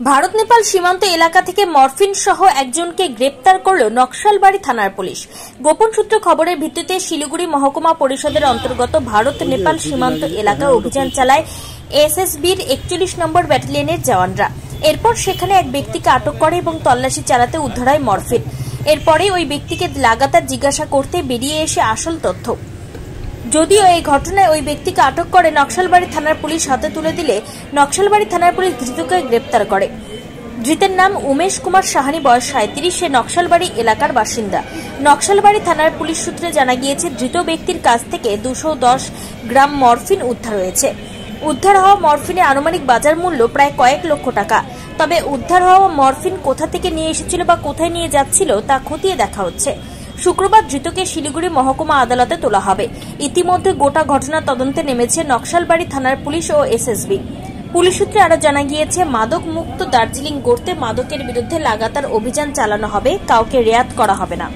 ভারত নেপাল সীমান্ত এলাকা থেকে মরফিন সহ একজনকে গ্রেপ্তার করল নকশালবাড়ি থানার পুলিশ। গোপন সূত্রে খবরের ভিত্তিতে শিলিগুড়ি মহকুমা পরিষদের অন্তর্গত ভারত নেপাল সীমান্ত এলাকায় অভিযান চালায় এসএসবির 41 নম্বর ব্যাটালিয়নের জওয়ানরা। এরপর সেখানে এক ব্যক্তিকে আটক করে এবং তল্লাশি চালাতে উদ্ধার হয় মরফিন। এরপরে ওই ব্যক্তিকে লাগাতার জিজ্ঞাসা করতে বেরিয়ে এসে আসল তথ্য। যদিও এই ঘটনায় ওই ব্যক্তিকে আটক করে নকশালবাড়ি থানার পুলিশ হাতে তুলে দিলে নকশালবাড়ি থানার পুলিশ ধৃতকে গ্রেপ্তার করে। ধৃতের নাম উমেশ কুমার সাহানি, বয়স 37, সে নকশালবাড়ি এলাকার বাসিন্দা। নকশালবাড়ি থানার পুলিশ সূত্রে জানা গিয়েছে, ধৃত ব্যক্তির কাছ থেকে 210 গ্রাম মরফিন উদ্ধার হয়েছে। উদ্ধার হওয়া মরফিনের আনুমানিক বাজার মূল্য প্রায় কয়েক লক্ষ টাকা। তবে উদ্ধার হওয়া মরফিন কোথা থেকে নিয়ে এসেছিল বা কোথায় নিয়ে যাচ্ছিল তা খতিয়ে দেখা হচ্ছে। শুক্রবার ধৃতকে শিলিগুড়ি মহকুমা আদালতে তোলা হবে। ইতিমধ্যে গোটা ঘটনা তদন্তে নেমেছে নকশালবাড়ি থানার পুলিশ ও এসএসবি। পুলিশ সূত্রে আরো জানা গিয়েছে, মাদক মুক্ত দার্জিলিং গড়তে মাদকের বিরুদ্ধে লাগাতার অভিযান চালানো হবে, কাউকে রেয়াত করা হবে না।